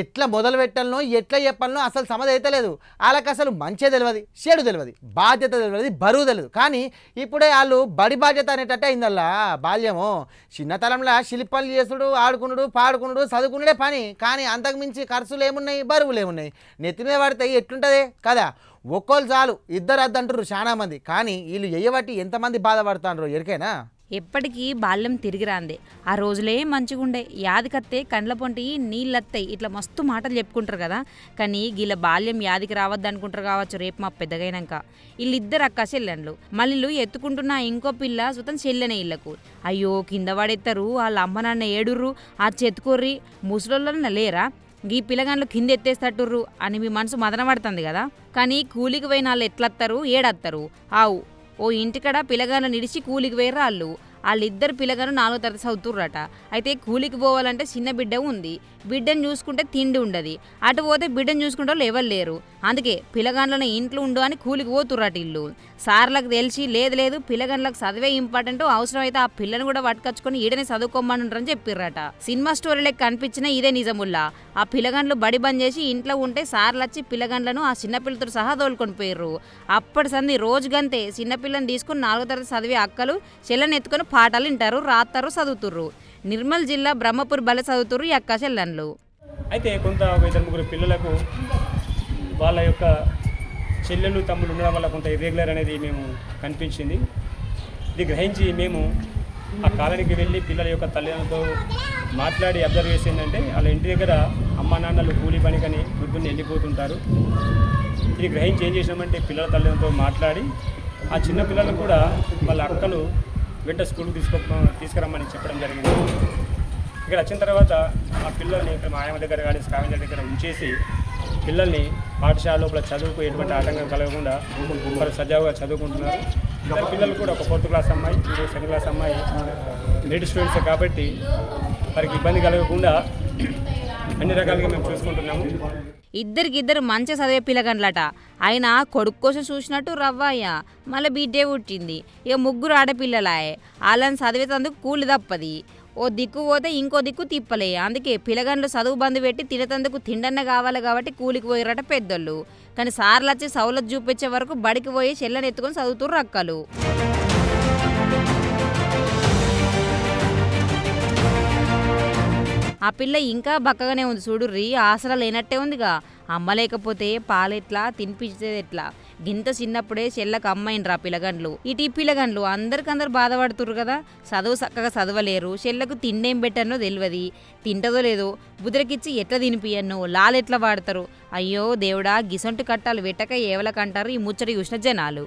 ఎట్లా మొదలు పెట్టాలనో ఎట్లా చెప్పాలనో అసలు సమధ అయితే లేదు. వాళ్ళకి అసలు మంచి తెలియదు, చెడు తెలియదు, బాధ్యత తెలియదు, బరువు తెలియదు. కానీ ఇప్పుడే వాళ్ళు బడి బాధ్యత అనేటట్టు అయిందల్లా. బాల్యము చిన్నతనంలో శిల్పాలు చేసుడు, ఆడుకున్నాడు, పాడుకున్నాడు, చదువుకున్నాడే పని. కానీ అంతకుమించి ఖర్చులు ఏమున్నాయి, బరువులు ఏమున్నాయి, నెత్తి మీద పడితే ఎట్లుంటుంది కదా. ఒక్కోళ్ళు చాలు, ఇద్దరు అద్దంటారు చాలా మంది. కానీ వీళ్ళు ఎయ్యబట్టి ఎంతమంది బాధపడతారు ఎరికైనా. ఎప్పటికీ బాల్యం తిరిగి రాందే. ఆ రోజులే మంచిగుండే. యాదికత్తే కండ్ల పొంటి నీళ్ళత్తాయి, ఇట్లా మస్తు మాటలు చెప్పుకుంటారు కదా. కానీ వీళ్ళ బాల్యం యాదికి రావద్దు అనుకుంటారు కావచ్చు రేపు మా పెద్దగైనాక. వీళ్ళిద్దరు అక్క చెల్లెండ్లు. మళ్ళీ ఎత్తుకుంటున్న ఇంకో పిల్ల సుతం చెల్లెనే ఇళ్ళకు. అయ్యో కింద పడెత్తారు, వాళ్ళ అమ్మ నాన్న ఏడుర్రు, ఆ చెత్తుకోర్రి ముసలోళ్ళన్న లేరా, ఈ పిల్లగాళ్ళు కింద ఎత్తేస్తట్టుర్రు అని మీ మనసు మదన పడుతుంది కదా. కానీ కూలికి పోయిన వాళ్ళు ఎట్లత్తారు, ఏడత్తారు. ఆవు ఓ ఇంటికడ పిల్లగాళ్ళు నిడిచి కూలికి పోయారు వాళ్ళు. వాళ్ళిద్దరు పిల్లగాను 4వ తరగతి చదువుతుర్రట. అయితే కూలికి పోవాలంటే చిన్న బిడ్డ ఉంది, బిడ్డను చూసుకుంటే తిండి ఉండదు. అటు పోతే బిడ్డను చూసుకుంటే వాళ్ళు ఎవరు లేరు. అందుకే పిల్లగాండ్లను ఇంట్లో ఉండు అని కూలికి పోతుర్రట ఇల్లు. సార్లకు తెలిసి లేదు పిల్లగాండ్లకు చదివే ఇంపార్టెంట్, అవసరమైతే ఆ పిల్లను కూడా పట్టుకొచ్చుకొని ఈడనే చదువుకోమని చెప్పిర్రట. సినిమా స్టోరీలకు కనిపించిన ఇదే నిజముల్లా. ఆ పిల్లగాండ్లు బడి బంద్ చేసి ఇంట్లో ఉంటే సార్లు వచ్చి పిల్లగాండ్లను ఆ చిన్నపిల్లతో సహా తోలుకొని పోయిర్రు. అప్పటి సంది రోజుగంతే చిన్నపిల్లని తీసుకుని 4వ తరగతి చదివే అక్కలు చెల్లని ఎత్తుకొని పాఠాలు వింటారు, రాస్తారు, చదువుతుర్రు. నిర్మల్ జిల్లా బ్రహ్మపూర్ బల చదువుతుర్రు ఈ అక్క చెల్లెన్లు. అయితే కొంత 2-3 పిల్లలకు వాళ్ళ యొక్క చెల్లెలు తమ్ముడు ఉండడం వల్ల కొంత ఇర్రెగ్యులర్ అనేది మేము కనిపించింది. ఇది గ్రహించి మేము ఆ కాలనీకి వెళ్ళి పిల్లల యొక్క తల్లిదండ్రులతో మాట్లాడి అబ్జర్వ్ చేసిందంటే వాళ్ళ ఇంటి దగ్గర అమ్మ నాన్నలు కూలి పనికని పొద్దున్న వెళ్ళిపోతుంటారు. ఇది గ్రహించి ఏం చేసినామంటే పిల్లల తల్లిదండ్రులతో మాట్లాడి ఆ చిన్న పిల్లలకు కూడా వాళ్ళ అక్కలు వెంట స్కూల్కి తీసుకురమ్మని చెప్పడం జరిగింది. ఇక్కడ వచ్చిన తర్వాత ఆ పిల్లల్ని ఇక్కడ మా ఆయమ్మ దగ్గర కానీ స్కావెంజర్ దగ్గర ఉంచేసి పిల్లల్ని పాఠశాల లోపల చదువుకు ఎటువంటి ఆటంకం కలగకుండా వారు సజావుగా చదువుకుంటున్నారు. ఇద్దరు పిల్లలు కూడా ఒక 4th క్లాస్ అమ్మాయి, 2nd క్లాస్ అమ్మాయి మెరిట్ స్టూడెంట్స్ కాబట్టి వారికి ఇబ్బంది కలగకుండా అన్ని రకాలుగా మేము చూసుకుంటున్నాము. ఇద్దరికిద్దరు మంచి చదివే పిల్లగండ్లట. ఆయన కొడుకు కోసం చూసినట్టు రవ్వయ్య మళ్ళీ బిడ్డే పుట్టింది. ఇక 3 ఆడపిల్లలాయే. వాళ్ళని చదివేతందుకు కూలి తప్పది. ఓ దిక్కు పోతే ఇంకో దిక్కు తిప్పలే. అందుకే పిల్లగండ్లు చదువు బంధు పెట్టి తినేతందుకు తిండన్న కావాలి కాబట్టి కూలికి పోయిరట పెద్దోళ్ళు. కానీ సార్లు వచ్చి సౌలత్ చూపించే వరకు బడికి పోయి చెల్లని ఎత్తుకొని చదువుతుర్రు అక్కలు. ఆ పిల్ల ఇంకా బక్కగానే ఉంది చూడుర్రి, ఆసరా లేనట్టే ఉందిగా. అమ్మ లేకపోతే పాలెట్లా, తినిపించేది ఎట్లా. గింత చిన్నప్పుడే చెల్లకు అమ్మాయినరా పిల్లగండ్లు. ఇటు పిల్లగండ్లు అందరికందరు బాధపడుతుర్రు కదా. చదువు చక్కగా చదవలేరు, చెల్లకు తిండేం పెట్టనో తెలియదు, తింటదో లేదో, బుద్రకిచ్చి ఎట్లా తినిపియన్నో, లాలెట్లా వాడతారు. అయ్యో దేవుడా, గిసొంటి కట్టాలు వెట్టక ఏవలకంటారు ఈ ముచ్చట చూసిన జనాలు.